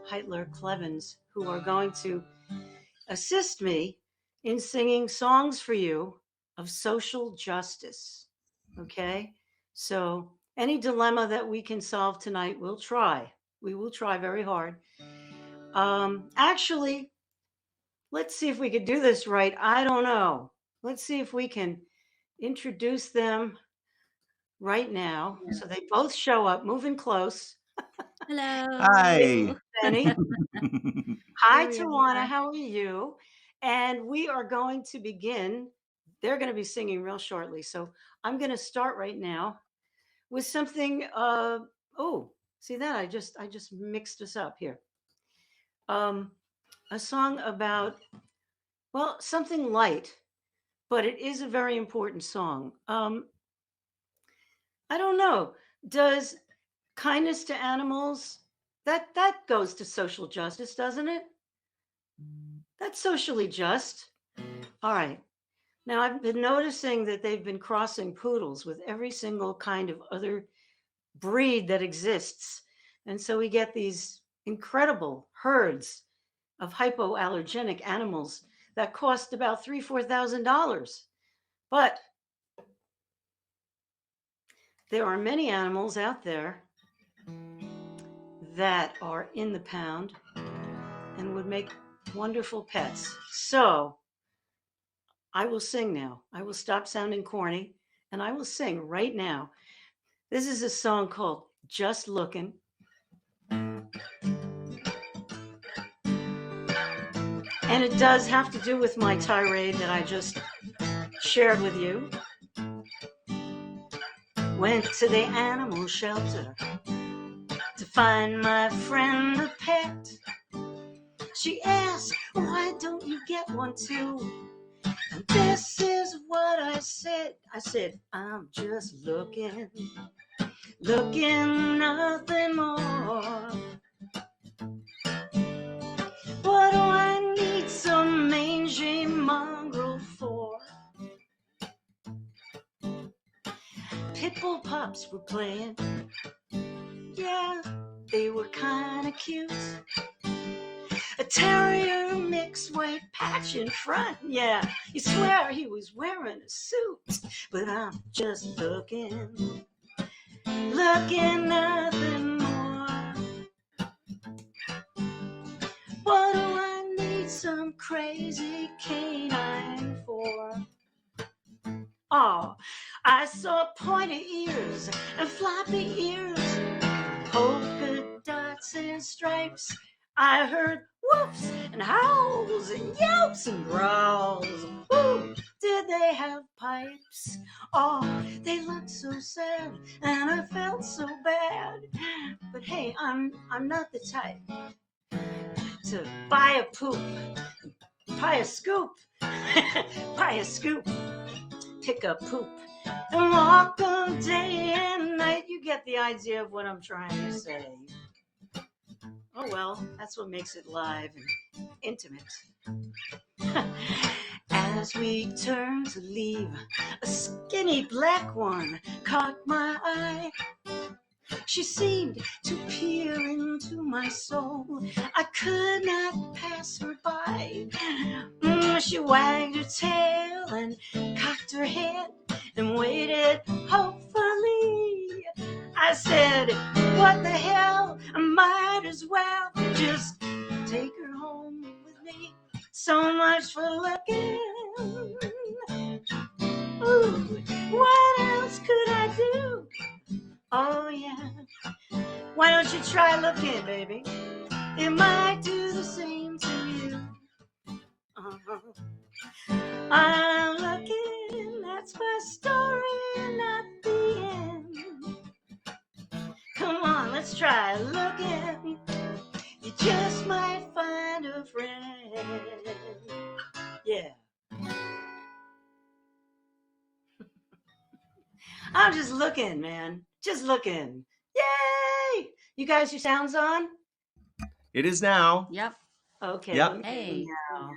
Heitler Clevens, who are going to assist me in singing songs for you of social justice. Okay? So, any dilemma that we can solve tonight, we'll try. We will try very hard. Actually, let's see if we could do this right. I don't know. Let's see if we can introduce them right now. So they both show up, moving close. Hi. Hello. Benny. Here Hi, we Tawana. are. How are you? And we are going to begin. They're going to be singing real shortly. So I'm going to start right now with something. Oh, see that? I just mixed us up here. Um, a song about, well, something light, but it is a very important song. I don't know. Does kindness to animals, that goes to social justice, doesn't it? That's socially just. All right. Now I've been noticing that they've been crossing poodles with every single kind of other breed that exists. And so we get these incredible herds of hypoallergenic animals that cost about $3,000-4,000. But there are many animals out there that are in the pound and would make wonderful pets. So I will sing now. I will stop sounding corny and I will sing right now. This is a song called Just Lookin'. And it does have to do with my tirade that I just shared with you. Went to the animal shelter to find my friend a pet. She asked, why don't you get one too? And this is what I said. I said, I'm just looking, nothing more. What do I need some mangy mongrel for? Pitbull pups were playing. Yeah, they were kinda cute. A terrier mixed white patch in front. Yeah, you swear he was wearing a suit. But I'm just looking, nothing more. What do I need some crazy canine for? Oh, I saw pointy ears and floppy ears, polka dots and stripes. I heard whoops and howls and yelps and growls. Ooh, did they have pipes? Oh, they looked so sad and I felt so bad. But hey, I'm not the type to buy a poop, buy a scoop, buy a scoop, pick up poop and walk all day and night. You get the idea of what I'm trying to say. Oh well, that's what makes it live and intimate. As we turned to leave, a skinny black one caught my eye. She seemed to peer into my soul. I could not pass her by. She wagged her tail and cocked her head and waited hopefully. I said, what the hell? I might as well just take her home with me. So much for looking. Ooh, what else could I do? Oh yeah. Why don't you try looking, baby? It might do the same to you. Uh-huh. I'm looking, that's my story, not the end. Come on, let's try looking. You just might find a friend. Yeah. I'm just looking, man. Just looking. Yay! You guys, your sound's on? It is now. Yep. Okay, let Yep. me Hey. now.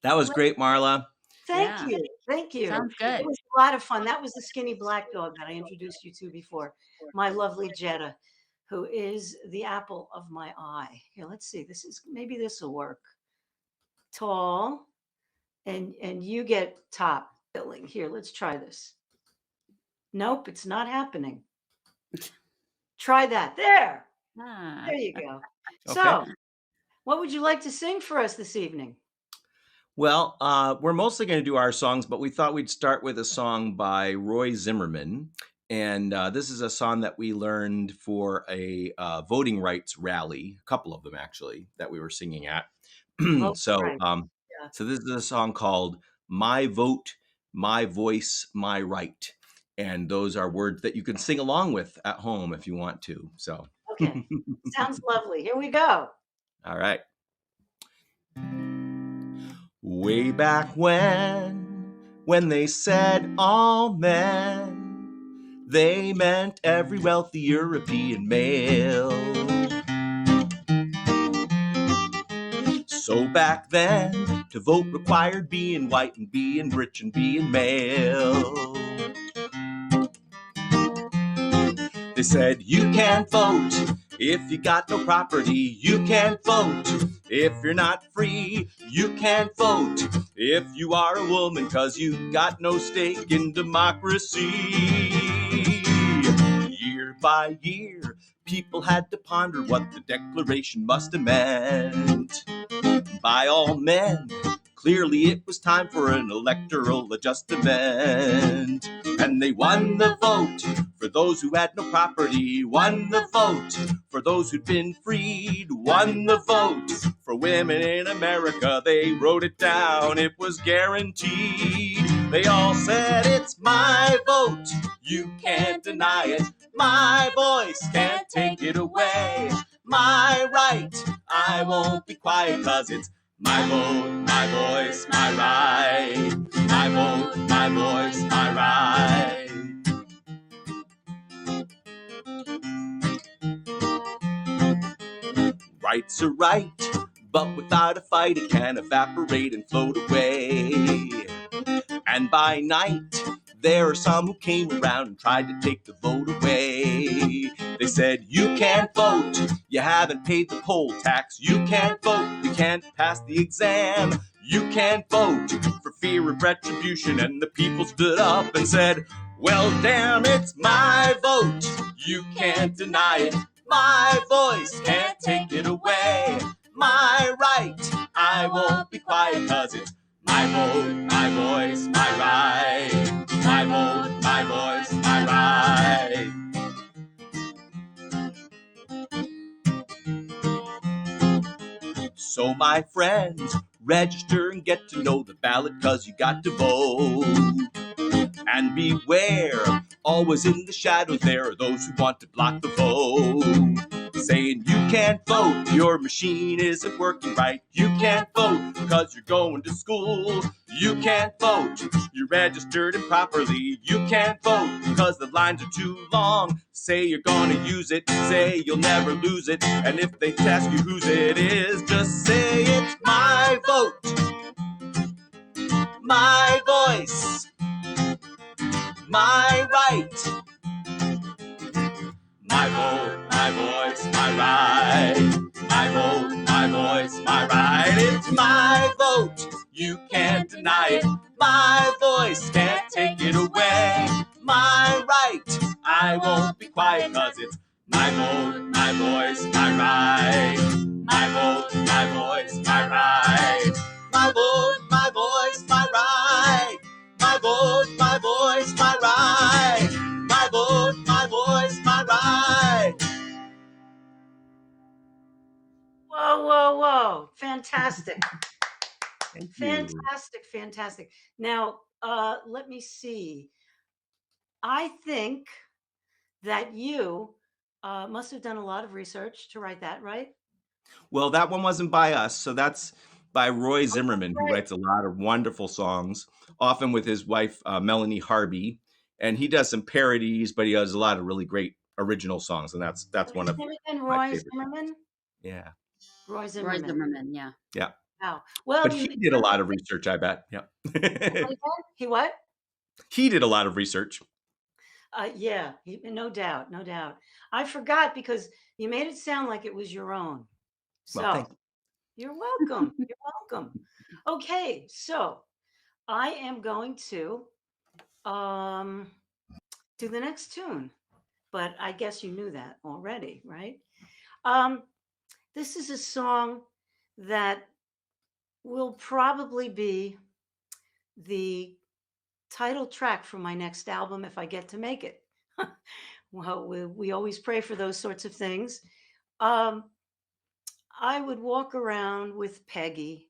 That was great, Marla. Thank Yeah. you. Thank you. Sounds It good. was a lot of fun. That was the skinny black dog that I introduced you to before. My lovely Jetta. who is the apple of my eye. Here, let's see. Maybe this will work. Tall, and you get top billing. Here, let's try this. Nope, it's not happening. Try that. There. Ah. There you go. Okay. So, what would you like to sing for us this evening? Well, we're mostly going to do our songs, but we thought we'd start with a song by Roy Zimmerman. And this is a song that we learned for a voting rights rally, a couple of them actually, that we were singing at. So, Right. Yeah. so this is a song called My Vote, My Voice, My Right. And those are words that you can sing along with at home if you want to. So, Okay. Sounds lovely. Here we go. all right. Way back when they said all men, they meant every wealthy European male. So back then, to vote required being white and being rich and being male. They said you can't vote if you got no property. You can't vote if you're not free. You can't vote if you are a woman, 'cause you got no stake in democracy. Year by year, people had to ponder what the Declaration must have meant. By all men, clearly it was time for an electoral adjustment. And they won the vote for those who had no property, won the vote for those who'd been freed, won the vote for women in America. They wrote it down, it was guaranteed. They all said, it's my vote, you can't deny it. My voice can't take it away. My right, I won't be quiet, 'cause it's my vote, my voice, my right. My vote, my voice, my right. Right's a right, but without a fight it can evaporate and float away. And by night, there are some who came around and tried to take the vote away. They said, you can't vote, you haven't paid the poll tax. You can't vote, you can't pass the exam. You can't vote for fear of retribution. And the people stood up and said, well, damn, it's my vote. You can't deny it. My voice can't take it away. My right, I won't be quiet, 'cause it's my vote, my voice, my right. My vote, my voice, my right. So my friends, register and get to know the ballot, 'cause you got to vote. And beware, always in the shadows there are those who want to block the vote, saying you can't vote, your machine isn't working right. You can't vote because you're going to school. You can't vote, you're registered improperly. You can't vote because the lines are too long. Say you're gonna use it, say you'll never lose it. And if they ask you whose it is, just say it's my vote, my voice, my right. My vote, my voice, my right. My vote, my voice, my right. It's my vote, you can't deny it. My voice can't take it away. My right, I won't be quiet, 'cause it's my vote, my voice, my right. My vote, my voice, my right. My vote, my voice, my right. My vote, my voice, my right. My vote, my voice, my right. Whoa, whoa, whoa. Fantastic. Thank you. Fantastic, fantastic. Now, let me see. I think that you must have done a lot of research to write that, right? Well, that one wasn't by us, so that's by Roy Zimmerman, who right. writes a lot of wonderful songs, often with his wife, Melanie Harvey. And he does some parodies, but he does a lot of really great original songs, and that's one of His name again, my Roy favorites. Zimmerman? Yeah. Roy Roy Zimmerman. Zimmerman, yeah. Yeah. Wow. Well, But he did a lot of research, I bet. Yeah. He what? He did a lot of research. Yeah, no doubt, no doubt. I forgot because You made it sound like it was your own. Well, So thank you. you're welcome. You're welcome. Okay, so I am going to um, do the next tune, but I guess you knew that already, right? Um, this is a song that will probably be the title track for my next album if I get to make it. Well, we always pray for those sorts of things. Um, I would walk around with Peggy,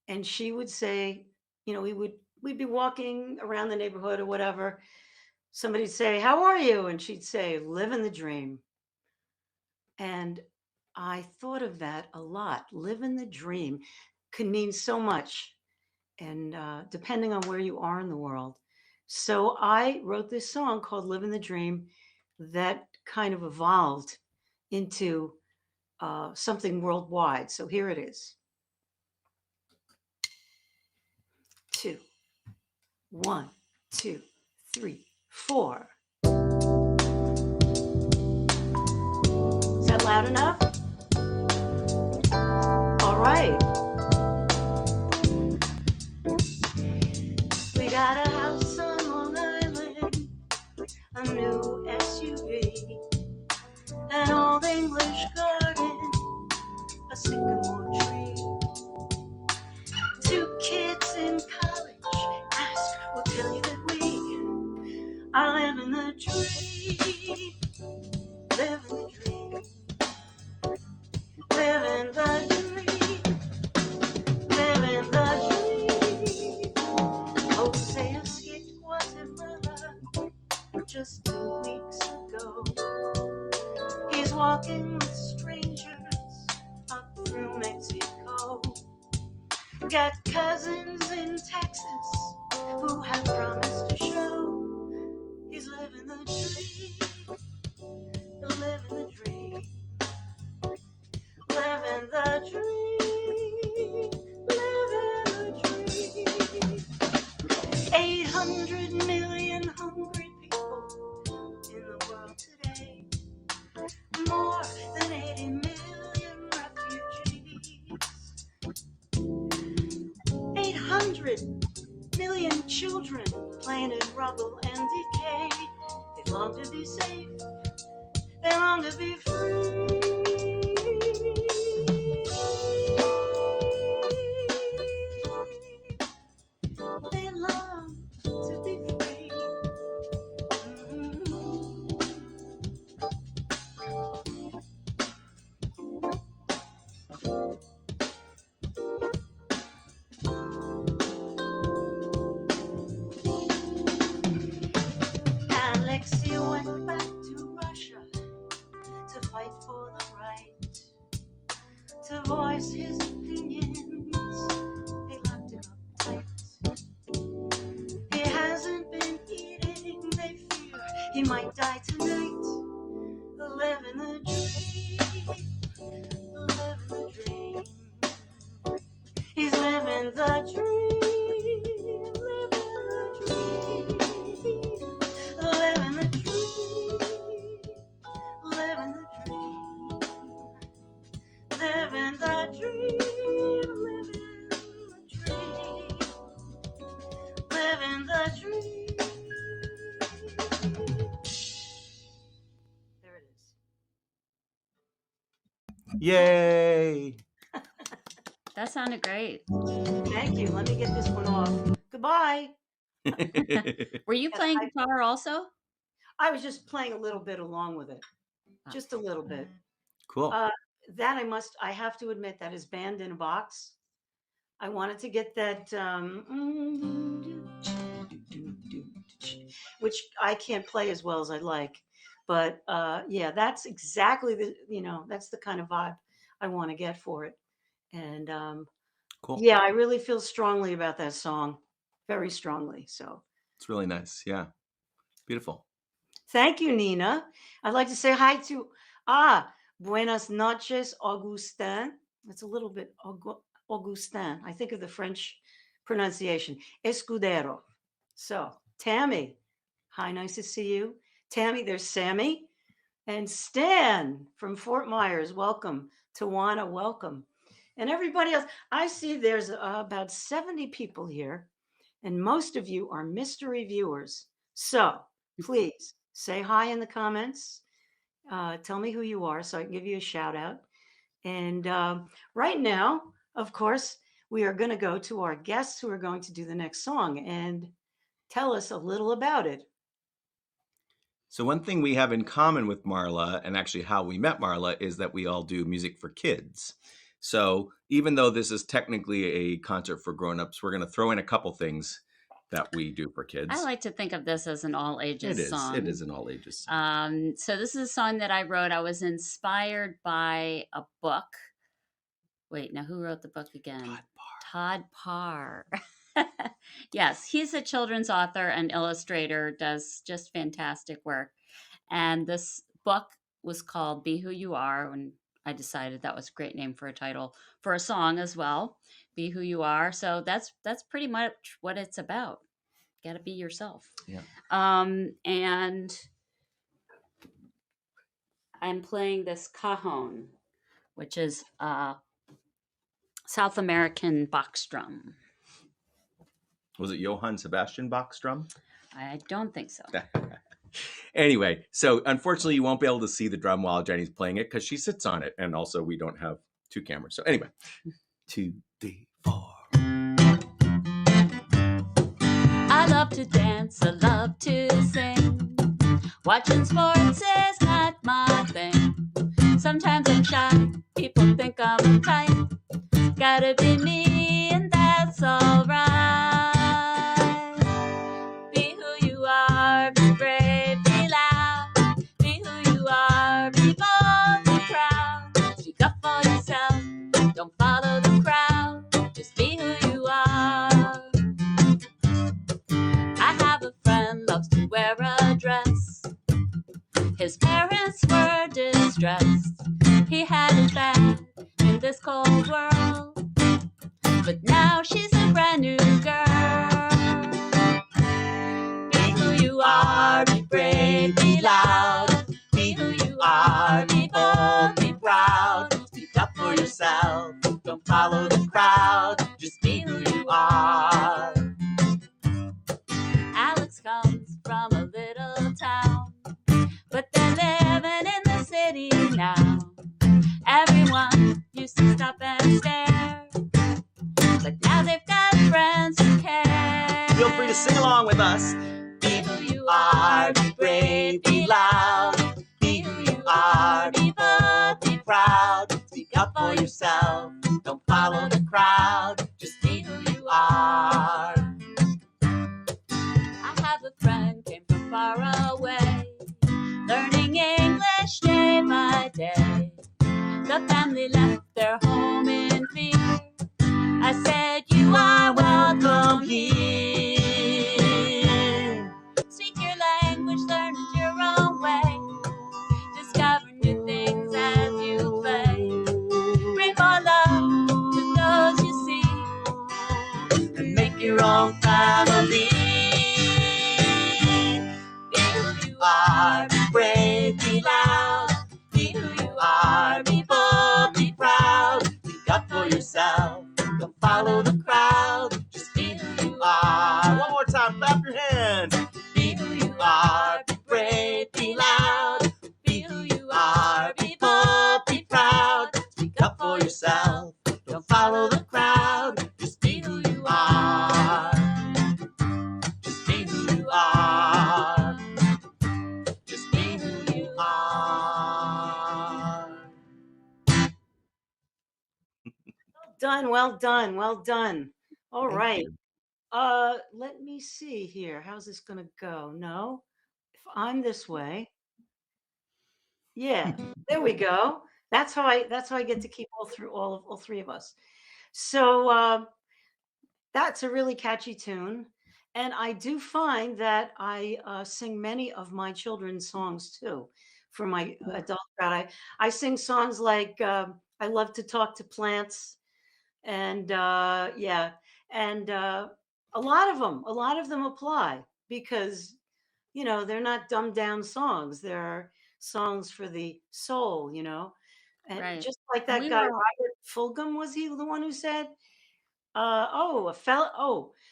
and she would say, we'd be walking around the neighborhood or whatever. Somebody'd say, "How are you?" And she'd say, "Living the dream." And I thought of that a lot. Living the dream can mean so much, and depending on where you are in the world. So I wrote this song called "Living the Dream" that kind of evolved into something worldwide. So here it is. 2, 1, 2, 3, 4. Is that loud enough? All right. We got a house on Long Island, a new SUV, an old English garden, a sycamore tree. 2 kids in college. Ask will tell you that we are living the dream. Living the dream. Living the dream. Living the dream. Jose escaped Guatemala just 2 weeks ago. He's walking with strangers up through Mexico. Got cousins in Texas who have promised to show he's living the dream, living the dream, living the dream, living the dream. 800 million hungry people in the world today, more than 80 million refugees. 800 million children playing in rubble and decay. They long to be safe, they long to be free. They long to be free. Alexei went back to Russia to fight for the right to voice his opinions. They locked him up tight. He hasn't been eating, they fear he might die tonight. Living the dream, living the dream. He's living the dream, living the dream, living the dream, living the dream, living the dream, living the dream. There it is. Yay! That sounded great. Thank you. Let me get this one off. Goodbye. Were you playing guitar also? I was just playing a little bit along with it. Just a little bit. Cool. That I have to admit, that is banned in a box. I wanted to get that, which I can't play as well as I'd like. But yeah, that's exactly that's the kind of vibe I want to get for it. And Cool. yeah, I really feel strongly about that song, very strongly. So it's really nice. Yeah. Beautiful. Thank you, Nina. I'd like to say hi to Buenas noches, Augustin. It's a little bit Augustin. I think of the French pronunciation. Escudero. So, Tammy. Hi, nice to see you. Tammy, there's Sammy. And Stan from Fort Myers, welcome. Tawana, welcome. And everybody else, I see there's about 70 people here, and most of you are mystery viewers. So please say hi in the comments. Tell me who you are so I can give you a shout out. And right now, of course, we are going to go to our guests who are going to do the next song and tell us a little about it. So one thing we have in common with Marla, and actually how we met Marla, is that we all do music for kids. So even though this is technically a concert for grown-ups, we're going to throw in a couple things that we do for kids. I like to think of this as an all ages song. It is an all ages song. So this is a song that I wrote. I was inspired by a book. Wait, now who wrote the book again? Todd Parr. Yes, he's a children's author and illustrator, does just fantastic work. And this book was called Be Who You Are, and I decided that was a great name for a title for a song as well. Be Who You Are. So that's pretty much what it's about. Got to be yourself. Yeah. And I'm playing this cajon, which is South American box drum. Was it Johann Sebastian Bach's drum? I don't think so. Anyway, so unfortunately you won't be able to see the drum while Jenny's playing it because she sits on it, and also we don't have two cameras. So anyway, 2, 3, 4. I love to dance, I love to sing. Watching sports is not my thing. Sometimes I'm shy, people think I'm tight. Gotta be me, and that's alright. Be who you are, be brave, be loud. Be who you are, be bold, be proud. Speak up for yourself, don't follow the crowd. Just be who you are. I have a friend, loves to wear a dress. His parents were distressed. He had it bad in this cold world, but now she's a brand new girl. Be who you are, be brave, be loud. Be who you are, be bold, be proud. Speak up for yourself, don't follow the crowd. Just be who you are. Alex comes from a little town, but they're living in the city now. Everyone used to stop and stare, but now they've got friends who care. Feel free to sing along with us. Be who you are, be brave, be loud. Be who you are, be bold, be proud. Speak up for yourself, don't follow the crowd. Just be who you are. I have a friend, came from far away, learning English day by day. The family left their home in fear. I said, you are welcome here. Speak your language, learn it your own way. Discover new things as you play. Bring more love to those you see, and make your own family. Be who you are, be brave, be loud. Be who you are, be bold, be proud. Speak up for yourself, don't follow the crowd. Just be who you are. One more time, clap your hands. Be who you are, be brave, be loud. Be who you are, be bold, be proud. Speak up for yourself, don't follow the crowd. Just be who you are. Just be who you are. Just be who you are. Done, well done, well done. All Thank right. you. Let me see here. How's this gonna go? No, if I'm this way. Yeah, there we go. That's how I get to keep all three of us. So that's a really catchy tune. And I do find that I sing many of my children's songs too for my adult crowd. I sing songs like I Love to Talk to Plants, and yeah, and a lot of them apply because they're not dumbed down songs. They're songs for the soul, you know? And Right. just like And that we guy, were Robert Fulghum, was he the one who said,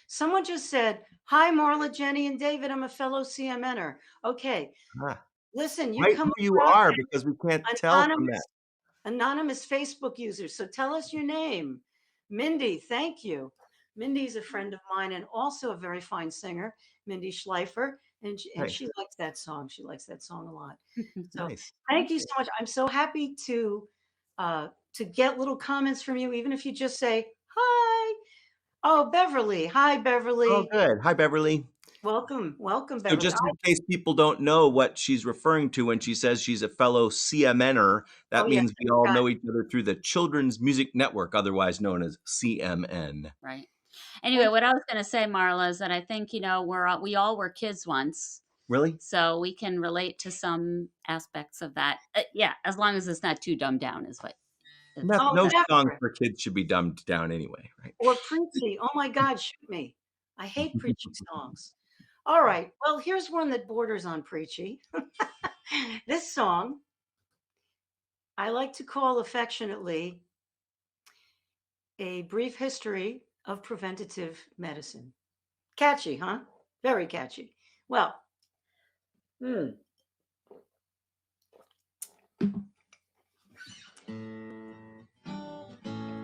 someone just said, "Hi, Marla, Jenny, and David. I'm a fellow CMNer." Okay, Ah, listen, you right come who you across are because we can't an tell from that. anonymous Facebook user. So tell us your name. Mindy, thank you. Mindy's a friend of mine and also a very fine singer, Mindy Schleifer, and Nice, she likes that song. She likes that song a lot. So nice. thank Thank you you. so much. I'm so happy to get little comments from you, even if you just say hi. Oh, Beverly. Hi, Oh, Beverly. good. Hi, Beverly. Welcome. Welcome, So Beverly. just in case people don't know what she's referring to when she says she's a fellow CMNer, Oh, that yes, means I we all forgot. know each other through the Children's Music Network, otherwise known as CMN. Right. Anyway, Thank what I was going to say, Marla, is that I think, we all were kids once. Really? So we can relate to some aspects of that. Yeah, as long as it's not too dumbed down, is what No, it's. Oh, no songs never. for kids should be dumbed down anyway, right? Or preachy. Oh my God, shoot me. I hate preachy songs. All right. Well, here's one that borders on preachy. This song I like to call affectionately A Brief History of Preventative Medicine. Catchy, huh? Very catchy. Well, hmm,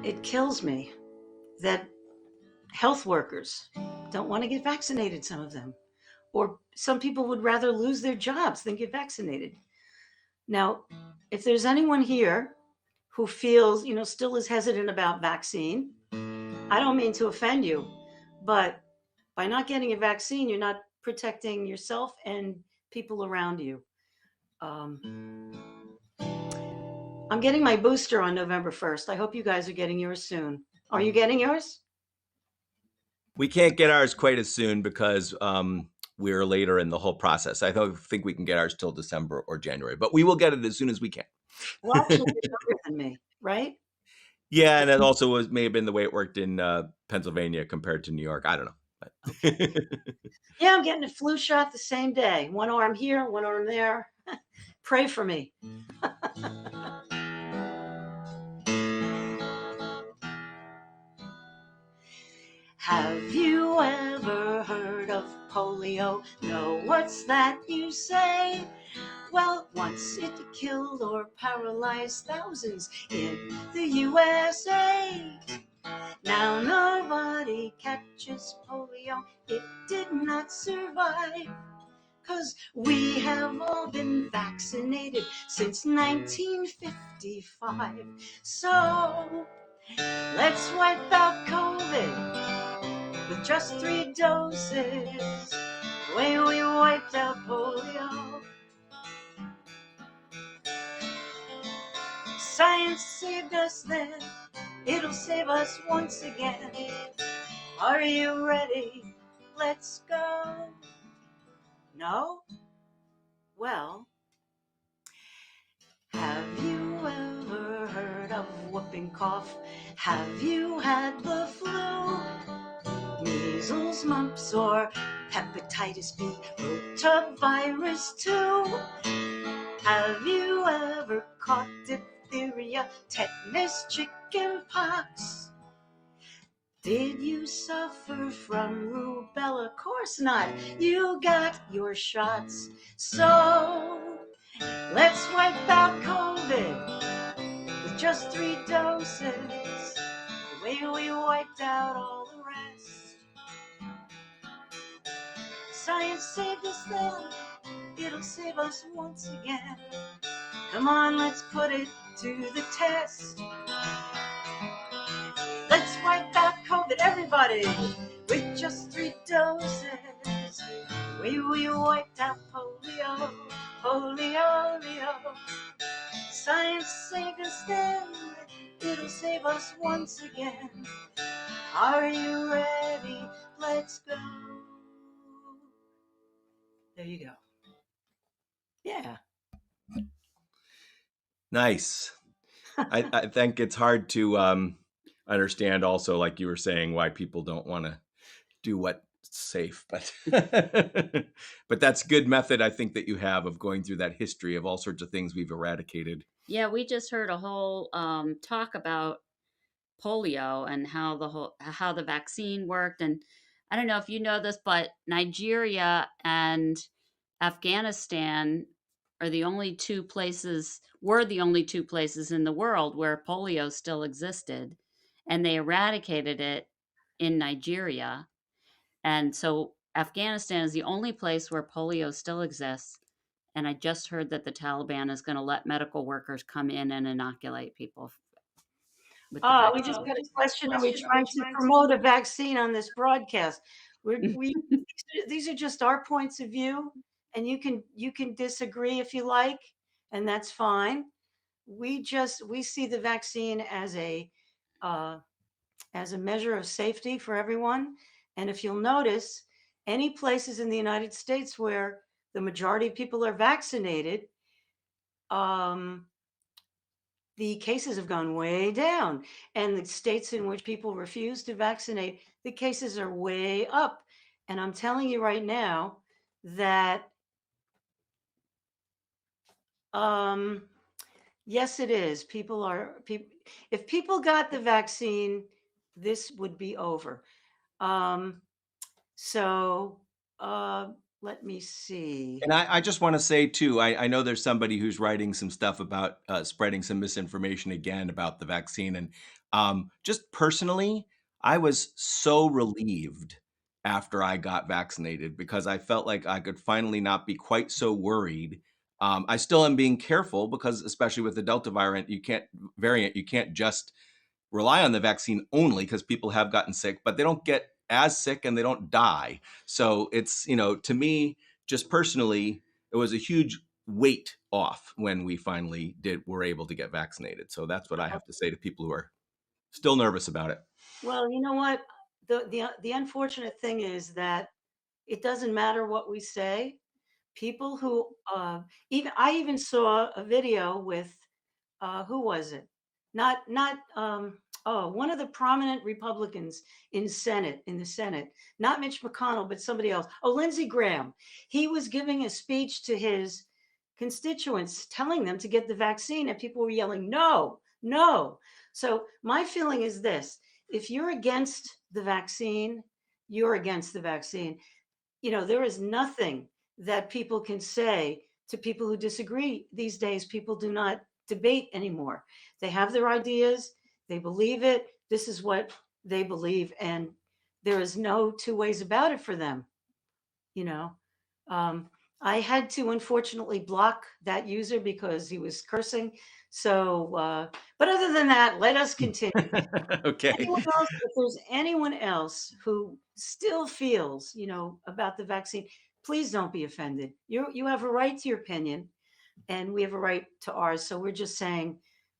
it kills me that health workers don't want to get vaccinated, some of them. Or some people would rather lose their jobs than get vaccinated. Now, if there's anyone here who feels, still is hesitant about vaccine, I don't mean to offend you, but by not getting a vaccine, you're not protecting yourself and people around you. Um, I'm getting my booster on November 1st. I hope you guys are getting yours soon. Are you getting yours? We can't get ours quite as soon because we're later in the whole process. I don't think we can get ours till December or January, but we will get it as soon as we can. Well, actually, you're younger than me, right? Yeah, and it also may have been the way it worked in Pennsylvania compared to New York. I don't know. Okay. Yeah, I'm getting a flu shot the same day. One arm here, one arm there. Pray for me. Have you ever heard of polio? No, what's that you say? Well, once it killed or paralyzed thousands in the USA. Now nobody catches polio. It did not survive. 'Cause we have all been vaccinated since 1955. So let's wipe out COVID with just 3 doses. The way we wiped out polio. Science saved us then, it'll save us once again. Are you ready? Let's go. No? Well, have you ever heard of whooping cough? Have you had the flu? Measles, mumps, or hepatitis B, rotavirus too? Have you ever caught diphtheria, tetanus, chicken pox? Did you suffer from rubella? Course not. You got your shots. So let's wipe out COVID with just 3 doses. The way we wiped out all the rest. Science saved us then. It'll save us once again. Come on, let's put it to the test. Let's wipe out COVID, everybody, with just 3 doses. The way we wiped out polio, polio. Science saved us then, it'll save us once again. Are you ready? Let's go. There you go. Yeah. Nice. I think it's hard to understand also, like you were saying, why people don't want to do what safe, but but that's good method I think that you have of going through that history of all sorts of things we've eradicated. Yeah, we just heard a whole talk about polio and how the vaccine worked. And I don't know if you know this, but Nigeria and Afghanistan were the only two places in the world where polio still existed, and they eradicated it in Nigeria. And so Afghanistan is the only place where polio still exists. And I just heard that the Taliban is going to let medical workers come in and inoculate people with the We just vaccine. got a question. Are we trying to promote a vaccine on this broadcast? These are just our points of view, and you can disagree if you like, and that's fine. We see the vaccine uh, as a measure of safety for everyone. And if you'll notice, any places in the United States where the majority of people are vaccinated, um, the cases have gone way down. And the states in which people refuse to vaccinate, the cases are way up. And I'm telling you right now that, um, yes, it is. If people got the vaccine, this would be over. Um, so uh, let me see. And I just want to say too, I know there's somebody who's writing some stuff about spreading some misinformation again about the vaccine, and just personally, I was so relieved after I got vaccinated because I felt like I could finally not be quite so worried. I still am being careful because, especially with the Delta variant, you can't just rely on the vaccine only because people have gotten sick, but they don't get as sick and they don't die. So it's, to me, just personally, it was a huge weight off when we finally were able to get vaccinated. So that's what I have to say to people who are still nervous about it. Well, you know what? The unfortunate thing is that it doesn't matter what we say. People who even I even saw a video with who was it? Not one of the prominent Republicans in the Senate, not Mitch McConnell, but somebody else. Oh, Lindsey Graham. He was giving a speech to his constituents, telling them to get the vaccine, and people were yelling, "No, no." So my feeling is this: if you're against the vaccine, you're against the vaccine. There is nothing that people can say to people who disagree. These days, people do not debate anymore. They have their ideas, they believe it. This is what they believe, and there is no two ways about it for them. You know, um, I had to unfortunately block that user because he was cursing. So, but other than that, let us continue. Okay. Anyone else, if there's anyone else who still feels, about the vaccine, please don't be offended. You have a right to your opinion, and we have a right to ours. So we're just saying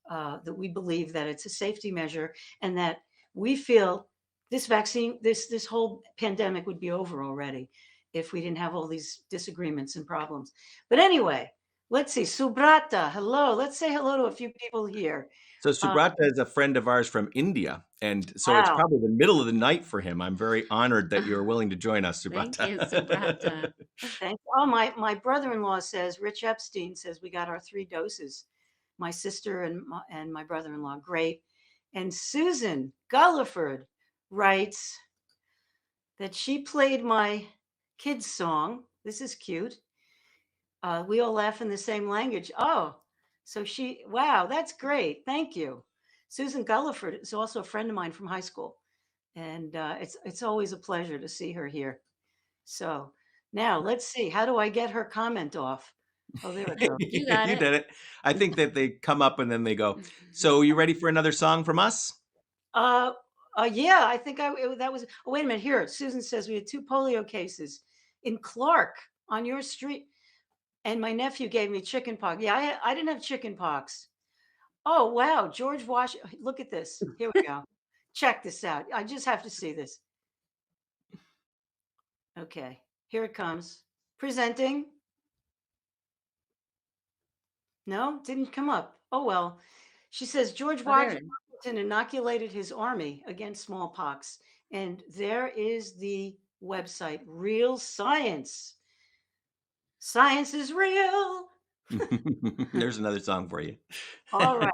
that we believe that it's a safety measure, and that we feel this vaccine, this whole pandemic would be over already if we didn't have all these disagreements and problems. But anyway, let's see. Subrata, hello. Let's say hello to a few people here. So Uh, Subrata is a friend of ours from India, and so it's wow. probably the middle of the night for him. I'm very honored that you're willing to join us, Thank Subrata. you, Subrata. Thank Oh, my brother-in-law says, Rich Epstein says we got our 3 doses. My sister and my brother-in-law, great. And Susan Gulliford writes that she played my kids' song. This is cute. We all laugh in the same language. Oh, so wow, that's great. Thank you. Susan Gulliford is also a friend of mine from high school, and it's always a pleasure to see her here. So now let's see. How do I get her comment off? Oh, there it goes. You got You it. did it. I think that they come up and then they go, "So you ready for another song from us?" Uh, yeah, I think that was. Oh, wait a minute. Here, Susan says we had 2 polio cases in Clark on your street, and my nephew gave me chicken pox. Yeah, I didn't have chicken pox. Oh, wow, George Washington. Look at this. Here we go. Check this out. I just have to see this. Okay, here it comes. Presenting. No, didn't come up. Oh well. She says George Oh, there it is. Washington inoculated his army against smallpox, and there is the website, Real Science. Science is real. There's another song for you. All right.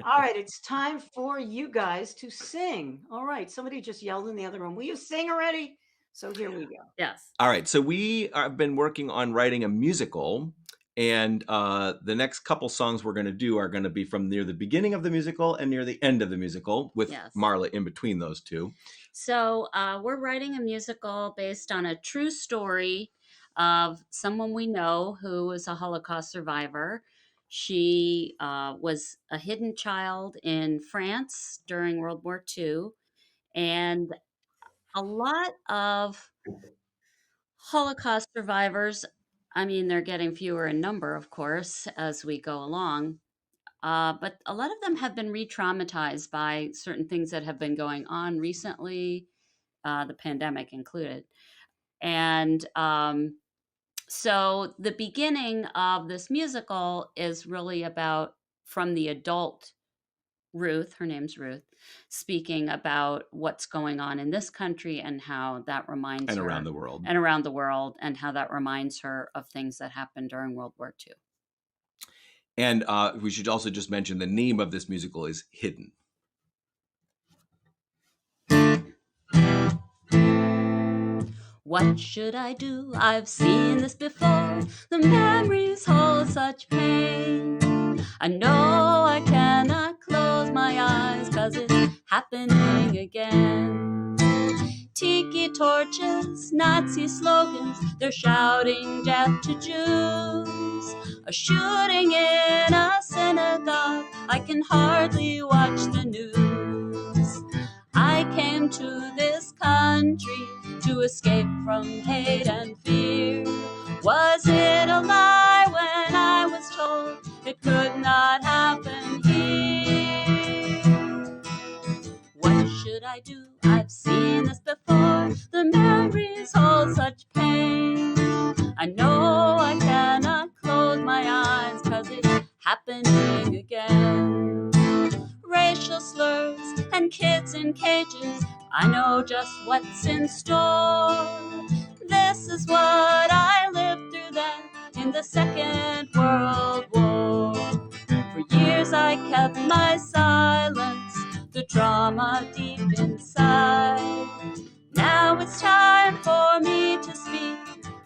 All right. It's time for you guys to sing. All right. Somebody just yelled in the other room. Will you sing already? So here we go. Yes. All right. So we have been working on writing a musical. And the next couple songs we're going to do are going to be from near the beginning of the musical and near the end of the musical, with Yes. Marla in between those two. So we're writing a musical based on a true story of someone we know who was a Holocaust survivor. She was a hidden child in France during World War II. And a lot of Holocaust survivors, I mean, they're getting fewer in number, of course, as we go along. But a lot of them have been re traumatized by certain things that have been going on recently, the pandemic included. And so the beginning of this musical is really about from the adult Ruth, her name's Ruth, speaking about what's going on in this country and how that reminds And her around the world. and around the world, and how that reminds her of things that happened during World War II. And we should also just mention the name of this musical is Hidden. What should I do? I've seen this before. The memories hold such pain. I know I cannot close my eyes, 'cause it's happening again. Tiki torches, Nazi slogans, they're shouting death to Jews. A shooting in a synagogue, I can hardly watch the news. I came to this country to escape from hate and fear. Was it a lie when I was told it could not happen here? What should I do? I've seen this before. The memories hold such pain. I know I cannot close my eyes, 'cause it's happening again. Racial slurs and kids in cages, I know just what's in store. This is what I lived through then in the Second World War. For years I kept my silence, the drama deep inside. Now it's time for me to speak.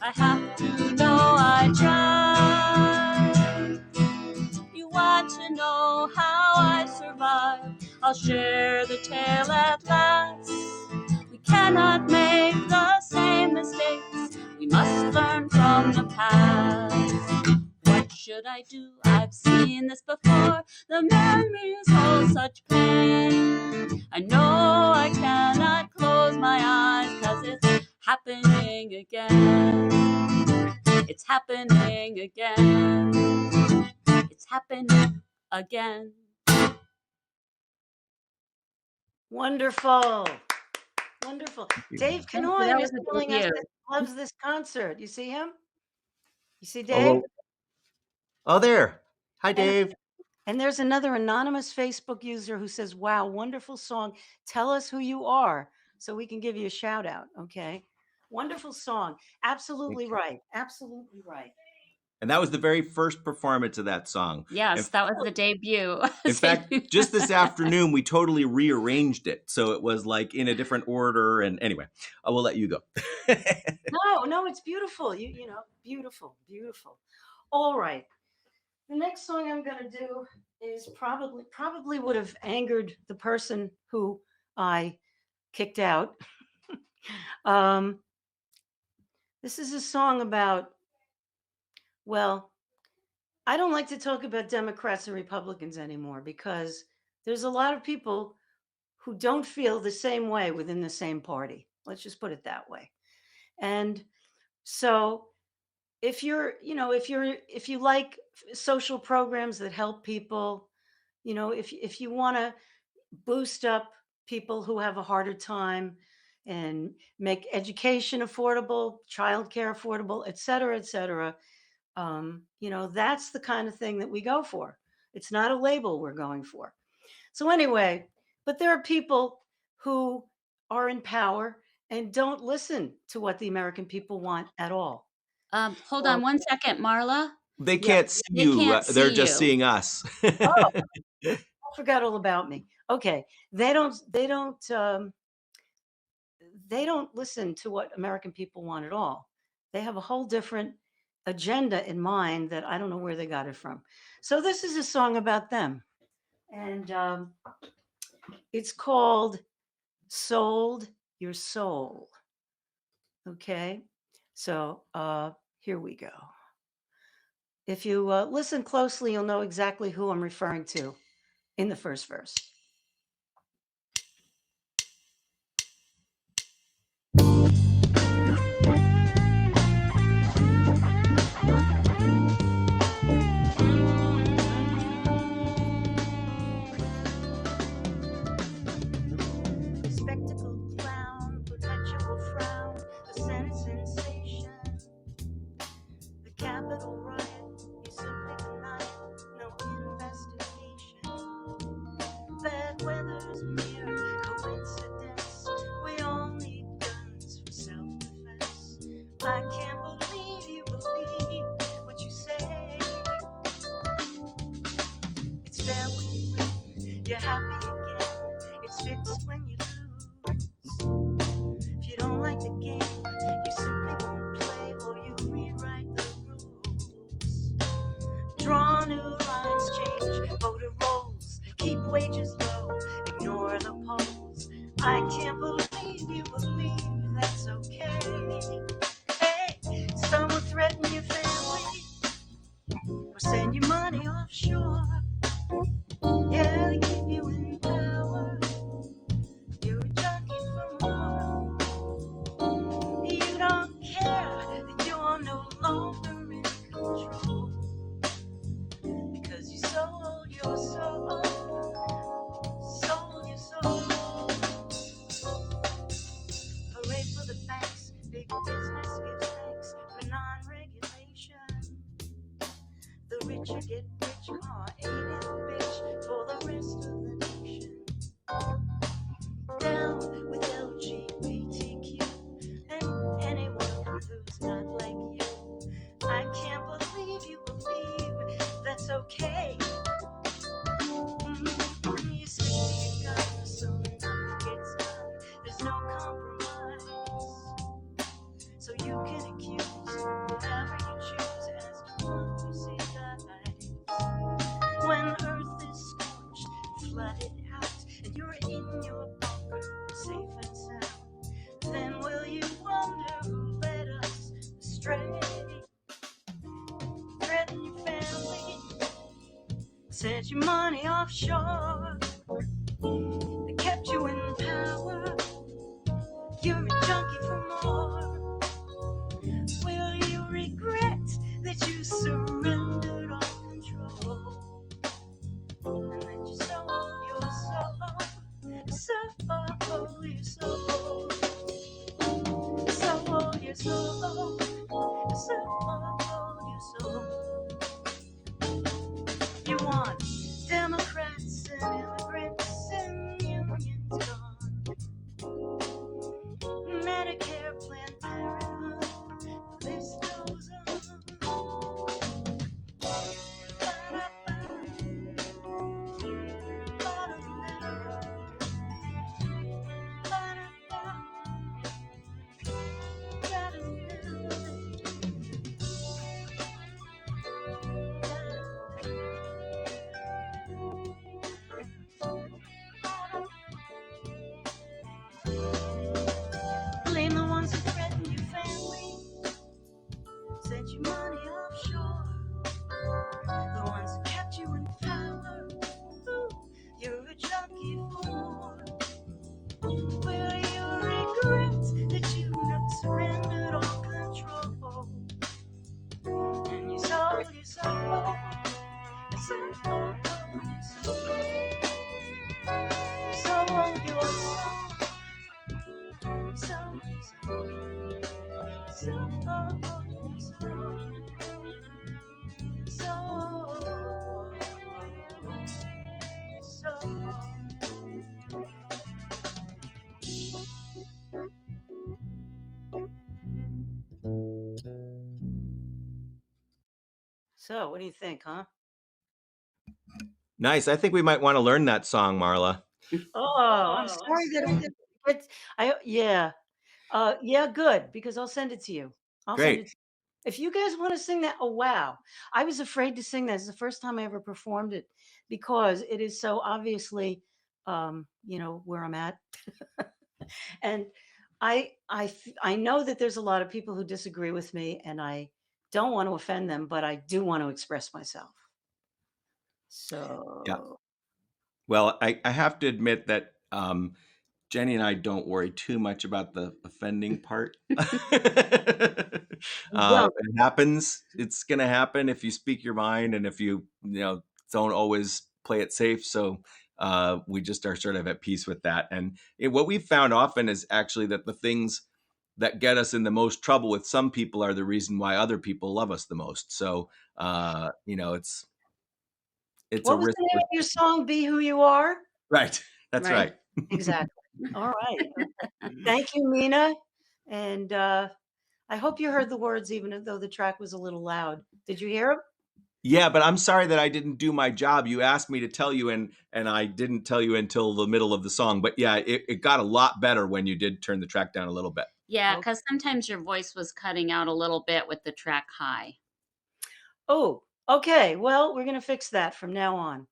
I have to know I tried. You want to know how I survived? I'll share the tale at last. We cannot make the same mistakes. We must learn from the past. What should I do? I've seen this before. The memories hold such pain. I know I cannot close my eyes, 'cause it's happening again. It's happening again. It's happening again. Wonderful. Wonderful. Dave Thank you. Canoy That is was a telling us debut. that he loves this concert. You see him? You see Oh, Dave? well- oh, there. Hi, And, Dave. and there's another anonymous Facebook user who says, wow, wonderful song. Tell us who you are so we can give you a shout out. Okay. Wonderful song. Absolutely right. Absolutely right. And that was the very first performance of that song. Yes, that was the debut. In fact, just this afternoon, we totally rearranged it. So it was like in a different order. And anyway, I will let you go. No, it's beautiful. You know, beautiful, beautiful. All right. The next song I'm going to do is probably would have angered the person who I kicked out. This is a song about, well, I don't like to talk about Democrats and Republicans anymore because there's a lot of people who don't feel the same way within the same party. Let's just put it that way. And so if you're, you know, if you like social programs that help people, you know, if you want to boost up people who have a harder time and make education affordable, childcare affordable, et cetera, et cetera, you know, that's the kind of thing that we go for. It's not a label we're going for. So anyway, but there are people who are in power and don't listen to what the American people want at all. Hold So, on 1 second, Marla. They yeah. can't see They you. can't They're see just you. seeing us. Oh, I forgot all about me. Okay, they don't listen to what American people want at all. They have a whole different agenda in mind that I don't know where they got it from. So this is a song about them, and it's called "Sold Your Soul." Okay, so here we go. If you listen closely, you'll know exactly who I'm referring to in the first verse. Spectacled clown, perpetual frown, the Senate sensation, the Capitol riot, you simply deny it, no investigation. Bad weather's mere coincidence, we all need guns for self-defense. I can't believe you believe what you say. It's fair when you win, you're happy again, it's fixed when you lose. If you don't like the game, you simply won't play or you rewrite the rules. Draw new lines, change voter rolls, keep wages low, ignore the polls. I can't believe you believe that's okay. Hey, some will threaten your family or send you money offshore. Yeah, they keep you in power. You're a junkie for more. You don't care that you're no longer in control because you sold your soul, sold your soul. Hooray for the banks, big business gives thanks for non-regulation. The richer get richer, ain't it bitch for the rest of the nation. Down with LGBTQ and anyone who's not like you. I can't believe you believe that's okay. You stick to your guns so nothing gets done. There's no compromise. So you can accuse whoever you choose as democracy dies. When Earth is scorched, flooded out, and you're in your bunker, safe and sound, then will you wonder who led us astray? Threaten your family, sent your money offshore, they kept you in power, you're a junkie for more. Will you regret that you surrendered all control and that you sold your soul, sold your soul, sold your soul, sold your soul? You want Democrats and immigrants and unions gone, Medicare, Planned Parenthood, the list goes on. So, what do you think, huh? Nice. I think we might want to learn that song, Marla. Oh, I'm sorry that it's yeah. Yeah, good, because I'll send it to you. I'll send it Great. to you. If you guys want to sing that, oh wow. I was afraid to sing that. It's the first time I ever performed it because it is so obviously where I'm at. And I know that there's a lot of people who disagree with me and I don't want to offend them, but I do want to express myself. Yeah. So Well, I have to admit that Jenny and I don't worry too much about the offending part. you don't. It happens. It's going to happen if you speak your mind and if you don't always play it safe. So we just are sort of at peace with that. And what we've found often is actually that the things that get us in the most trouble with some people are the reason why other people love us the most. So, it's a What was risk. the name of your song? Be Who You Are? Right. That's right. Exactly. All right. Thank you, Nina. And I hope you heard the words, even though the track was a little loud. Did you hear them? Yeah, but I'm sorry that I didn't do my job. You asked me to tell you, and I didn't tell you until the middle of the song. But yeah, it got a lot better when you did turn the track down a little bit. Yeah, Okay. because sometimes your voice was cutting out a little bit with the track high. Oh, okay. Well, we're gonna fix that from now on.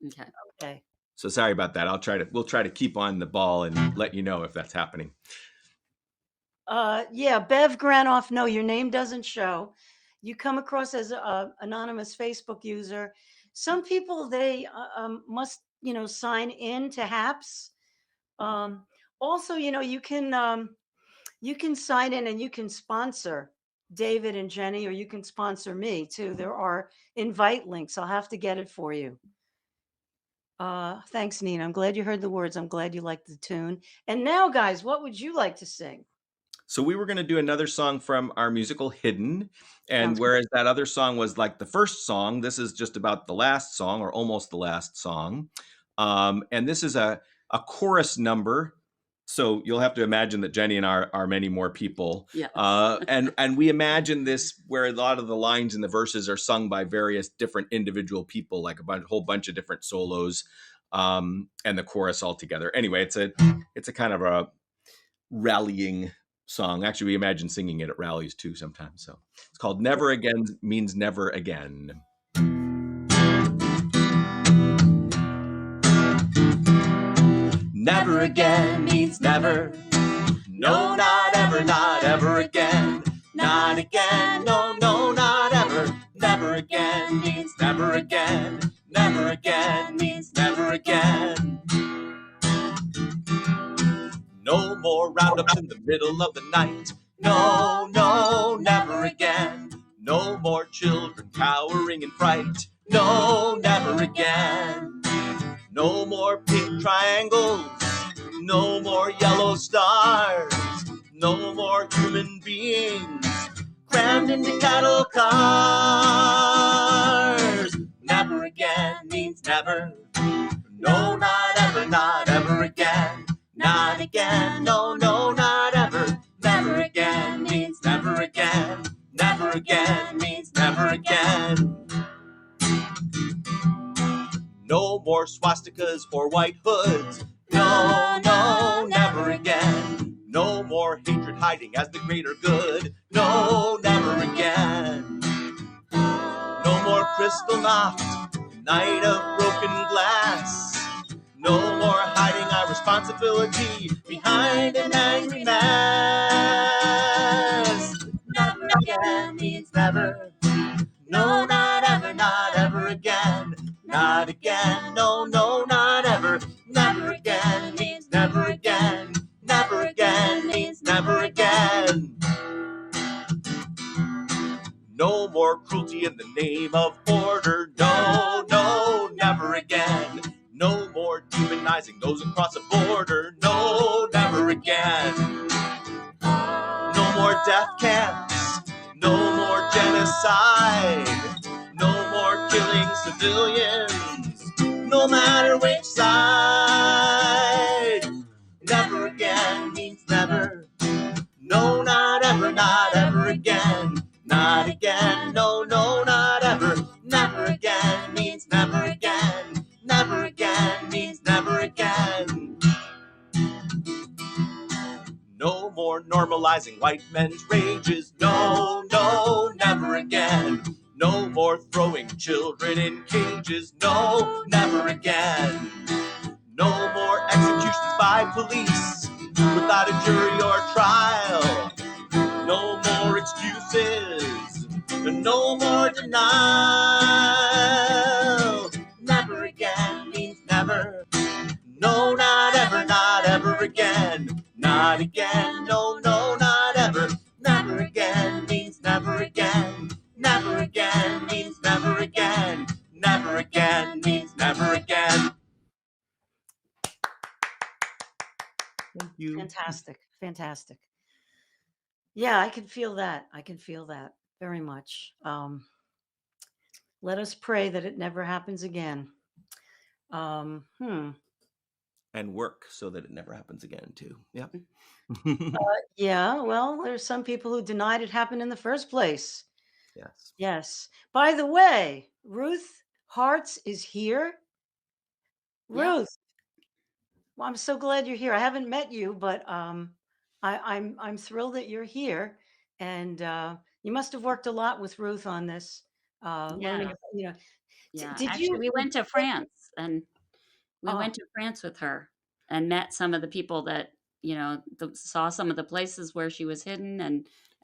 Okay. Okay. So sorry about that. We'll try to keep on the ball and let you know if that's happening. Yeah, Bev Granoff. No, your name doesn't show. You come across as a anonymous Facebook user. Some people they must sign in to HAPS. Also, you can sign in and you can sponsor David and Jenny, or you can sponsor me too. There are invite links. I'll have to get it for you. Thanks, Nina. I'm glad you heard the words. I'm glad you liked the tune. And now, guys, what would you like to sing? So we were going to do another song from our musical Hidden. And Sounds good. whereas that other song was like the first song, this is just about the last song or almost the last song. And this is a chorus number. So you'll have to imagine that Jenny and I are many more people. Yes. And we imagine this where a lot of the lines in the verses are sung by various different individual people, like a whole bunch of different solos, and the chorus all together. Anyway, it's a kind of a rallying song. Actually, we imagine singing it at rallies too sometimes. So it's called Never Again Means Never Again. Never again means never. No, not ever again. Not again, no, not ever. Never again means never again. Never again means never again. No more roundups in the middle of the night. No, never again. No more children cowering in fright. No, never again. No more pink triangles. No more yellow stars. No more human beings crammed into cattle cars. Never again means never. No, not ever again. Not again, no, not ever. Never again means never again. Never again means never again. No more swastikas or white hoods. No, never again. No more hatred hiding as the greater good. No, never again. No more crystal knocked, night of broken glass. No more hiding our responsibility behind an angry mask. Never again means never. No, not ever again. Not again, no, not ever. Never again means never again. Never again means never again. No more cruelty in the name of order. No, never again. No more demonizing those across a border. No, never again. No more death camps. No more genocide. No more killing civilians. No matter which side. Never again means never. No, not ever again. Not again, no, not ever. more normalizing white men's rages. No, no, never again. No more throwing children in cages. No, never again. No more executions by police without a jury or trial. No more excuses. No more denial. Never again means never. No, not ever, not ever again. Not again, no, no, not ever. Never again means never again. Never again means never again. Never again means never again. Thank you. Fantastic. Fantastic. Yeah, I can feel that. I can feel that very much. Let us pray that it never happens again. Um, hmm. And work so that it never happens again, too. Yep. Yeah, well, there's some people who denied it happened in the first place. Yes. Yes. By the way, Ruth Hartz is here. Yeah. Ruth, well, I'm so glad you're here. I haven't met you, but I'm thrilled that you're here. And you must have worked a lot with Ruth on this, learning. Yeah. You know, Yeah. did Actually, you? we went to France and we Oh, went to France with her and met some of the people that, saw some of the places where she was hidden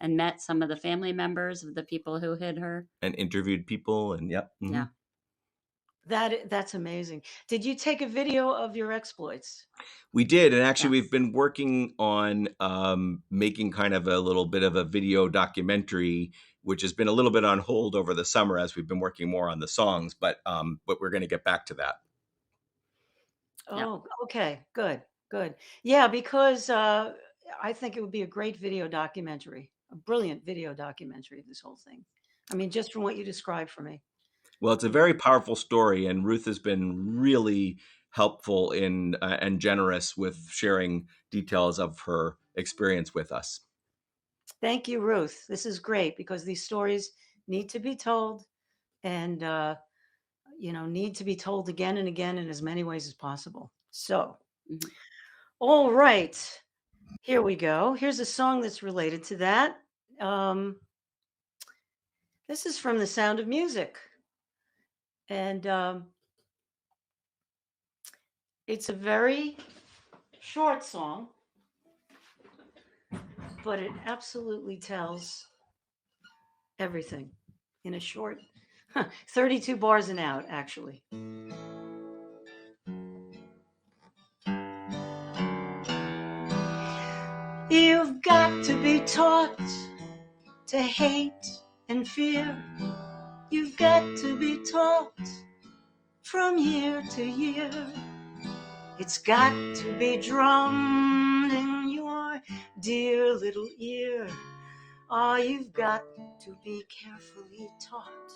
and met some of the family members of the people who hid her. And interviewed people, and yep. Mhm. Yeah. that's amazing. Did you take a video of your exploits? We did, and actually, Yes. we've been working on making kind of a little bit of a video documentary, which has been a little bit on hold over the summer as we've been working more on the songs. But we're going to get back to that. Yeah. Oh, okay, good, good. Yeah, because I think it would be a great video documentary, a brilliant video documentary of this whole thing. I mean, just from what you described for me. Well, it's a very powerful story, and Ruth has been really helpful in and generous with sharing details of her experience with us. Thank you, Ruth. This is great because these stories need to be told and, need to be told again and again in as many ways as possible. So, Mhm. all right, here we go. Here's a song that's related to that. Um, this is from The Sound of Music. And it's a very short song, but it absolutely tells everything in a short 32 bars and out, actually. You've got to be taught to hate and fear. You've got to be taught from year to year. It's got to be drummed in your dear little ear. Oh, you've got to be carefully taught.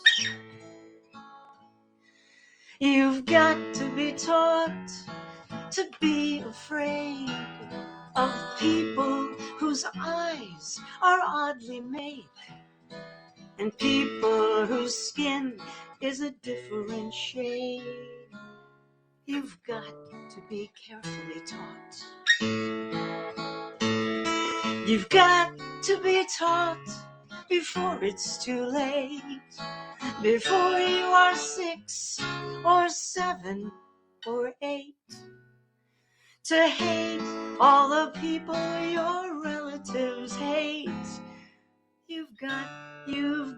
You've got to be taught to be afraid of people whose eyes are oddly made, and people whose skin is a different shade. You've got to be carefully taught. You've got to be taught before it's too late, before you are 6 or 7 or 8, to hate all the people your relatives hate. You've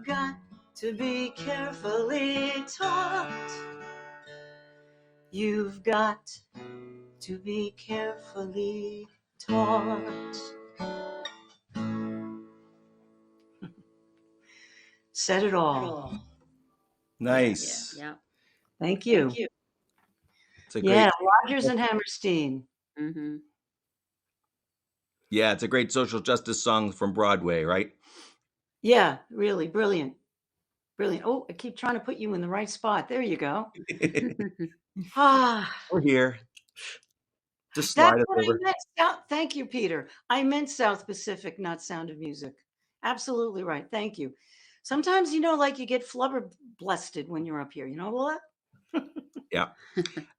got to be carefully taught. You've got to be carefully taught. Said it all. Nice. Yeah. Thank you. It's a Yeah, great. Rogers and Hammerstein. Mm-hmm. Yeah, it's a great social justice song from Broadway, right? Yeah, really brilliant. Brilliant. Oh, I keep trying to put you in the right spot. There you go. Ah, We're here. Just that's slide it what I over. meant. Thank you, Peter. I meant South Pacific, not Sound of Music. Absolutely right. Thank you. Sometimes, like you get flubber blasted when you're up here. You know what? Yeah.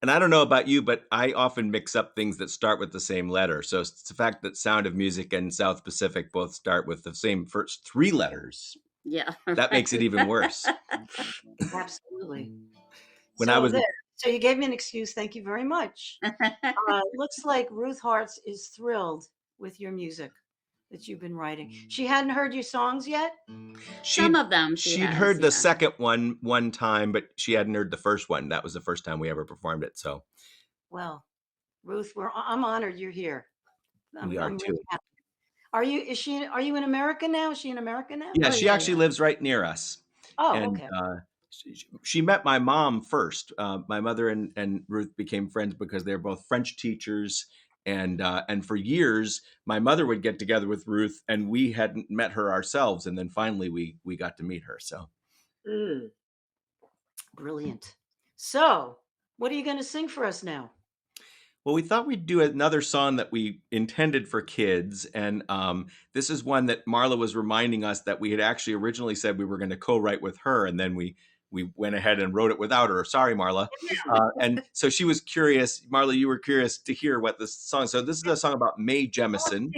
And I don't know about you, but I often mix up things that start with the same letter. So it's the fact that Sound of Music and South Pacific both start with the same first three letters. Yeah, That makes it even worse. Absolutely. When I So was there. So you gave me an excuse. Thank you very much. Looks like Ruth Hartz is thrilled with your music that you've been writing. She hadn't heard your songs yet? Some she'd of them she she'd has, heard the yeah. second one time, but she hadn't heard the first one. That was the first time we ever performed it. So Well, Ruth, I'm honored you're here. we are I'm too. really happy. Are you in America now? Is she in America now? Yeah, Oh, she yeah, actually yeah. lives right near us. Oh, And okay. she met my mom first. My mother and Ruth became friends because they're both French teachers. And for years, my mother would get together with Ruth, and we hadn't met her ourselves. And then finally, we got to meet her. So, Brilliant. So, what are you going to sing for us now? well, we thought we'd do another song that we intended for kids, and this is one that Marla was reminding us that we had actually originally said we were going to co-write with her, and then we went ahead and wrote it without her. Sorry, Marla. And so she was curious. Marla, you were curious to hear what this song. So this is a song about Mae Jemison.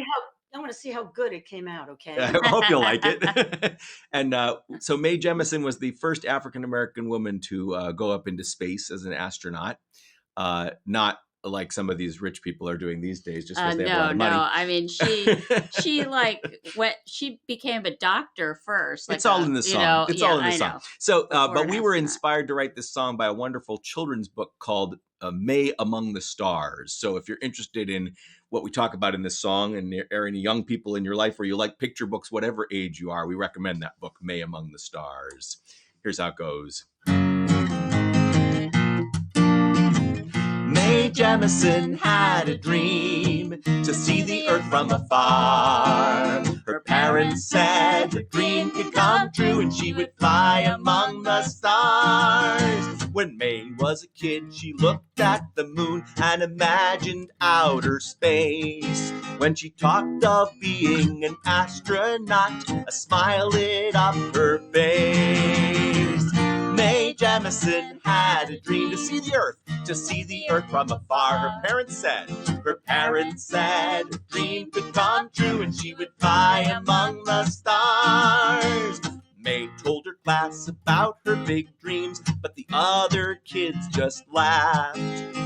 I want to see how good it came out, okay? I hope you'll like it. And so Mae Jemison was the first African American woman to go up into space as an astronaut. Not like some of these rich people are doing these days, just because they have a lot of money. No. I mean, she became a doctor first. It's all in the song. It's all in the song. Know. So, Before but we were astronaut. inspired to write this song by a wonderful children's book called Mae Among the Stars. So if you're interested in what we talk about in this song and there are any young people in your life where you like picture books, whatever age you are, we recommend that book, Mae Among the Stars. Here's how it goes. Mae Jemison had a dream to see the earth from afar. Her parents said the dream could come true and she would fly among the stars. When Mae was a kid, she looked at the moon and imagined outer space. When she talked of being an astronaut, a smile lit up her face. Mae Jemison had a dream to see the earth from afar. Her parents said her dream could come true and she would fly among the stars. Mae told her class about her big dreams, but the other kids just laughed.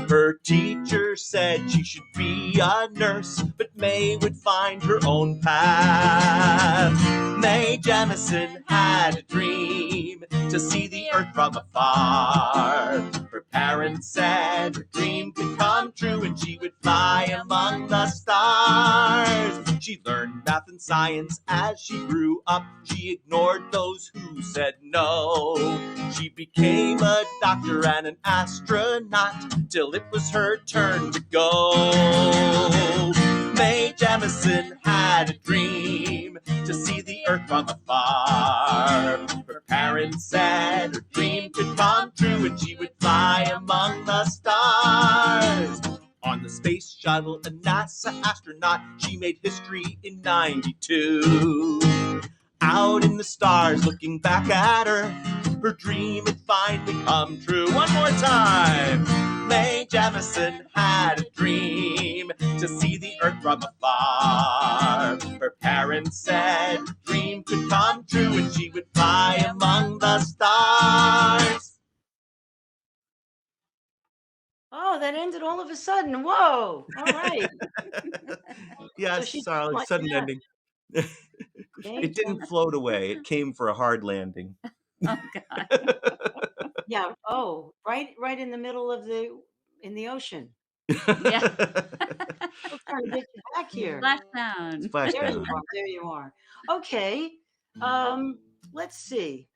Her teacher said she should be a nurse, but Mae would find her own path. Mae Jemison had a dream to see the earth from afar. Her parents said her dream could come true and she would fly among the stars. She learned math and science as she grew up. She ignored those who said no. She became a doctor and an astronaut till it was her turn to go. Mae Jemison had a dream to see the earth from afar. Her parents said her dream could come true and she would fly among the stars. On the space shuttle, a NASA astronaut, she made history in '92. Out in the stars, looking back at her dream had finally come true. One more time. Mae Jemison had a dream to see the earth from afar. Her parents said her dream could come true and she would fly among the stars. Oh, that ended all of a sudden. Whoa. All right. Yes, So sorry, sudden yeah. ending. It didn't float away. It came for a hard landing. Oh, God. Yeah. Oh, right in the middle of in the ocean. Yeah. I'm trying to get you back here. Splashdown. There you are. Okay. Let's see.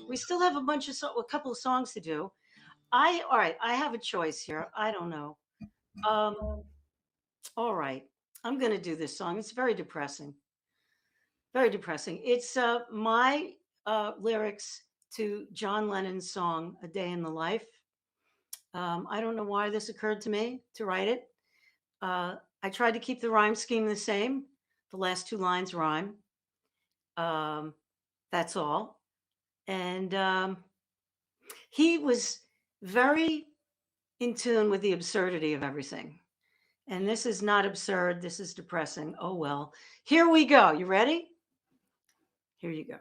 We still have a couple of songs to do. All right. I have a choice here. I don't know. All right. I'm going to do this song. It's very depressing. Very depressing. It's my lyrics to John Lennon's song "A Day in the Life." I don't know why this occurred to me to write it. I tried to keep the rhyme scheme the same. The last two lines rhyme. That's all. And he was very in tune with the absurdity of everything. And this is not absurd. This is depressing. Oh, well. Here we go. You ready? Here you go.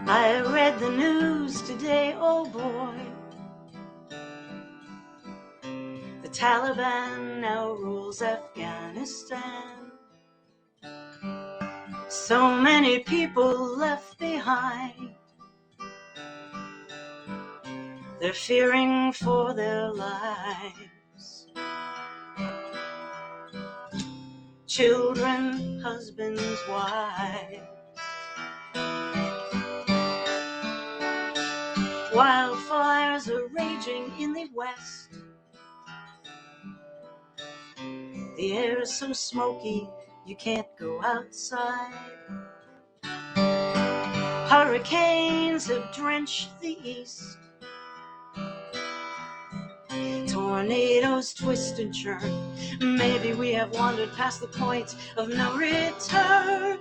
I read the news today, oh boy. The Taliban now rules Afghanistan. So many people left behind. They're fearing for their lives. Children, husbands, wives. Wildfires are raging in the west. The air is so smoky you can't go outside. Hurricanes have drenched the east. Tornadoes twist and churn. Maybe we have wandered past the point of no return.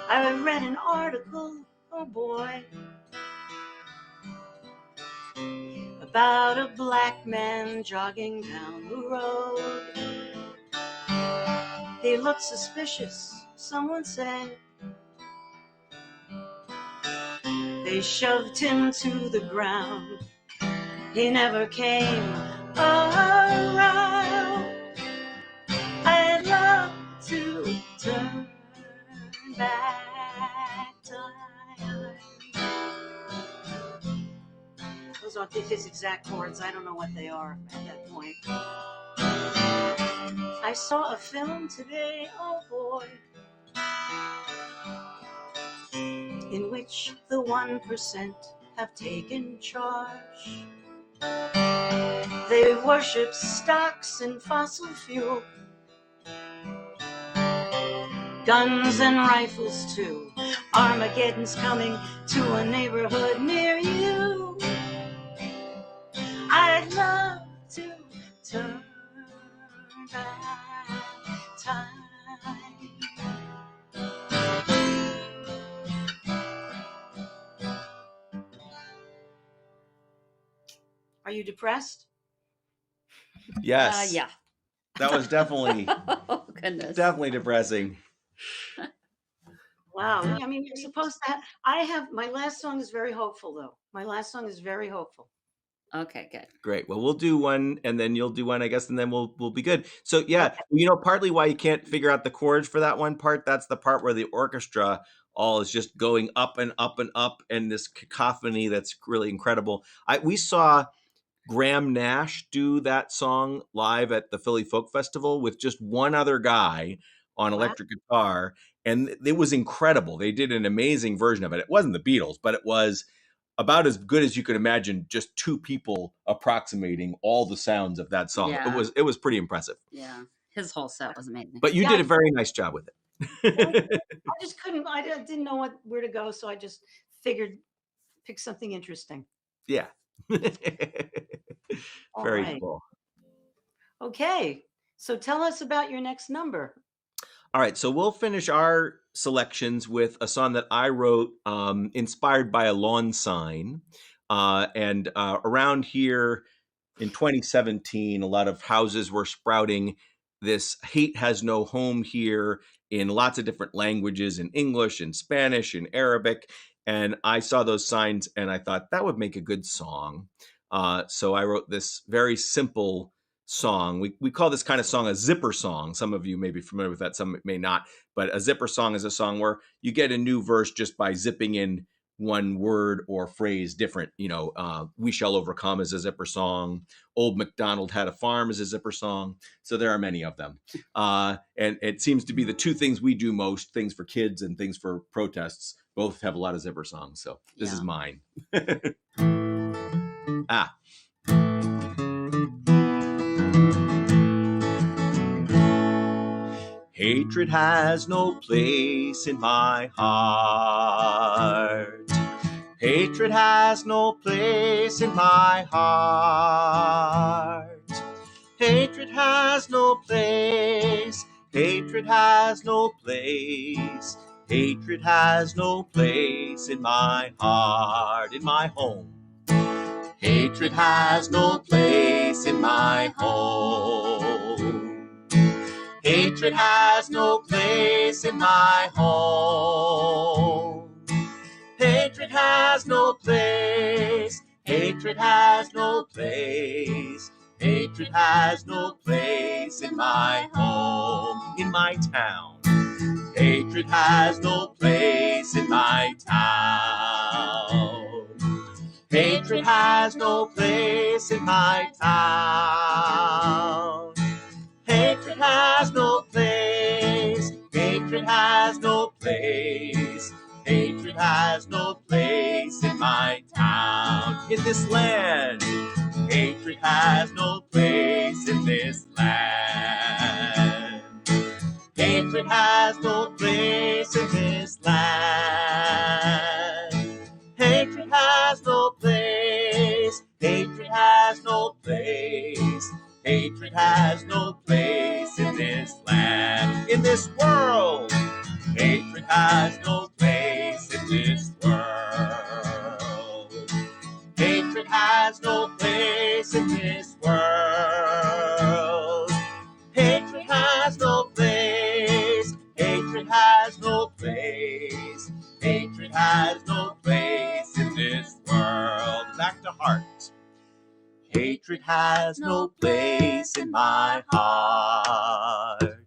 I read an article, oh boy, about a black man jogging down the road. He looked suspicious, someone said. They shoved him to the ground. He never came around. I'd love to turn back time. Those aren't his exact words. I don't know what they are at that point. I saw a film today, oh boy, in which the 1% have taken charge. They worship stocks and fossil fuel, guns and rifles too. Armageddon's coming to a neighborhood near you. I'd love to turn back time. Are you depressed? Yes. Yeah. That was definitely Oh, goodness. definitely depressing. Wow. I mean, you're supposed to my last song is very hopeful, though. My last song is very hopeful. Okay, good. Great. Well, we'll do one, and then you'll do one, I guess, and then we'll be good. So yeah, okay. Partly why you can't figure out the chords for that one part, that's the part where the orchestra all is just going up and up and up, and this cacophony that's really incredible. We saw Graham Nash do that song live at the Philly Folk Festival with just one other guy on electric guitar, and it was incredible. They did an amazing version of it. It wasn't the Beatles, but it was about as good as you could imagine, just two people approximating all the sounds of that song. Yeah. It was pretty impressive. Yeah, his whole set was amazing. But you did a very nice job with it. I just couldn't. I didn't know where to go, so I just figured pick something interesting. Yeah. Very cool. Okay, so tell us about your next number. All right, so we'll finish our selections with a song that I wrote inspired by a lawn sign. And around here in 2017, a lot of houses were sprouting this "hate has no home here" in lots of different languages, in English, in Spanish, in Arabic. And I saw those signs and I thought that would make a good song. So I wrote this very simple song. We call this kind of song a zipper song. Some of you may be familiar with that, some may not. But a zipper song is a song where you get a new verse just by zipping in one word or phrase different. We Shall Overcome is a zipper song. Old MacDonald Had a Farm is a zipper song. So there are many of them. And it seems to be the two things we do most, things for kids and things for protests, both have a lot of zipper songs. So this is mine. Hatred has no place in my heart. Hatred has no place in my heart. Hatred has no place Hatred has no place. Hatred has no place in my heart, in my home. Hatred has no place in my home. Hatred has no place in my home. Hatred has no place. Hatred has no place. Hatred has no place in my home, in my town. Hatred has no place in my town. Hatred has no place in my town. Hatred has no place. Hatred has no place. Hatred has no place in my town. In this land. Hatred has no place in this land. Hatred has no place in this land. Hatred has no place. Hatred has no place. Hatred has no place in this land. In this world. Hatred has no place in this world. Hatred has no place in this world. Hatred has no place. Hatred has no place. Hatred has no place in this world. Back to heart. Hatred has no place in my heart.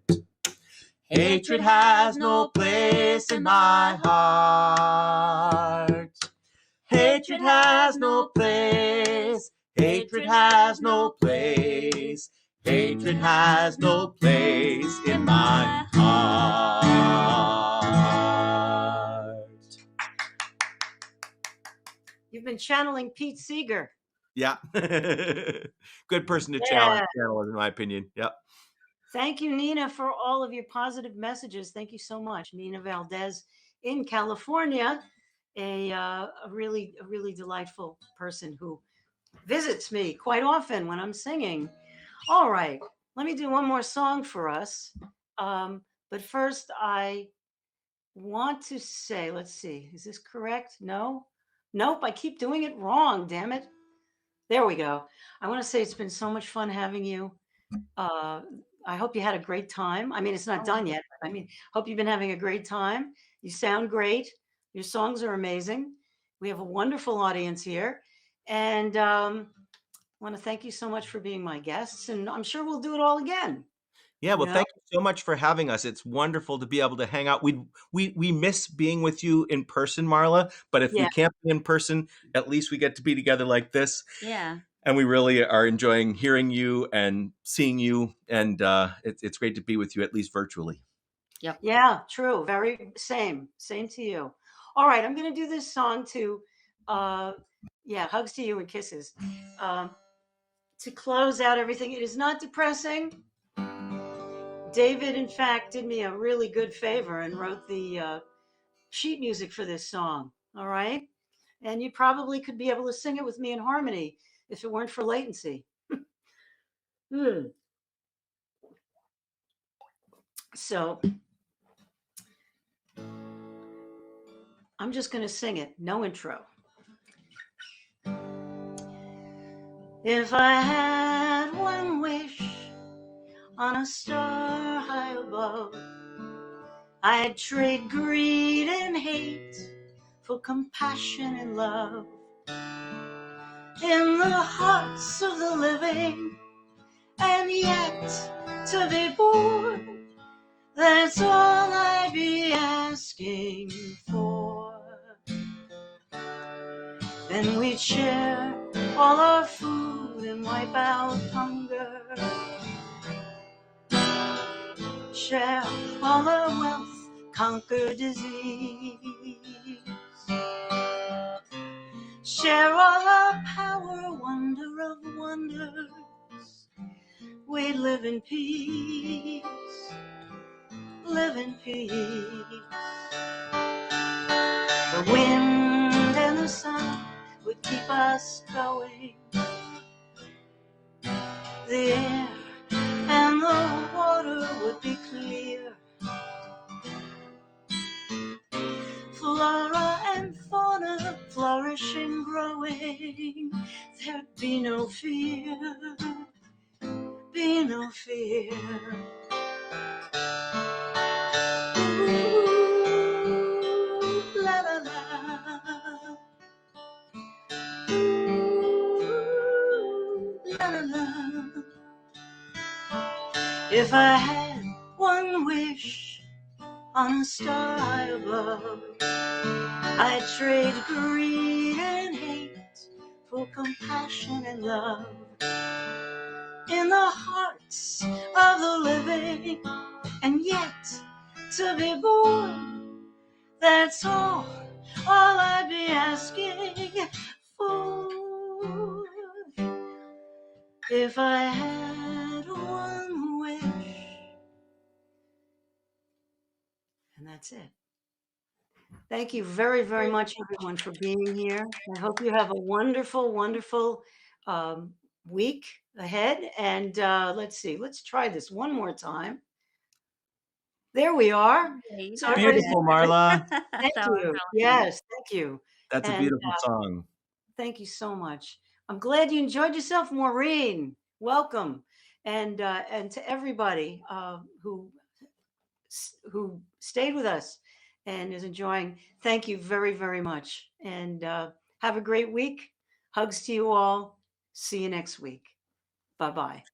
Hatred has no place in my heart. Hatred has no place. Hatred has no place. Hatred has no place in my heart. You've been channeling Pete Seeger. Yeah. Good person to channel, in my opinion. Yep. Thank you, Nina, for all of your positive messages. Thank you so much. Nina Valdez in California, a really delightful person who visits me quite often when I'm singing. All right, let me do one more song for us. But first, I want to say, let's see, is this correct? No? Nope, I keep doing it wrong, damn it. There we go. I want to say it's been so much fun having you. I hope you had a great time. I mean, it's not done yet. But I mean, hope you've been having a great time. You sound great. Your songs are amazing. We have a wonderful audience here. And I want to thank you so much for being my guests. And I'm sure we'll do it all again. Yeah, well, thank you so much for having us. It's wonderful to be able to hang out. We miss being with you in person, Marla, but if we can't be in person, at least we get to be together like this. Yeah. And we really are enjoying hearing you and seeing you, and it's great to be with you, at least virtually. Yep. Yeah, true. Very same to you. All right, I'm going to do this song to, hugs to you and kisses. To close out everything, it is not depressing. David, in fact, did me a really good favor and wrote the sheet music for this song. All right. And you probably could be able to sing it with me in harmony if it weren't for latency. So I'm just going to sing it. No intro. If I had one wish on a star high above, I'd trade greed and hate for compassion and love. In the hearts of the living, and yet to be born, that's all I'd be asking for. Then we'd share all our food and wipe out hunger, share all our wealth, conquer disease, share all our power, wonder of wonders. We'd live in peace, live in peace. The wind and the sun would keep us going. The air and the water future would be clear. Flora and fauna flourishing, growing, there'd be no fear, be no fear. Ooh, la la la. Ooh, la la la. If I had one wish on a star high above, I'd trade greed and hate for compassion and love in the hearts of the living, and yet to be born, that's all I'd be asking for. If I had one wish, and that's it. Thank you very, very much, everyone, for being here. I hope you have a wonderful, wonderful week ahead. And let's see, let's try this one more time. There we are. You So got it. everybody's- Beautiful, Marla. Thank That was you. awesome. Yes, thank you. That's a And beautiful song. thank you so much. I'm glad you enjoyed yourself, Maureen. Welcome. And to everybody who stayed with us and is enjoying. Thank you very, very much. And have a great week. Hugs to you all. See you next week. Bye bye.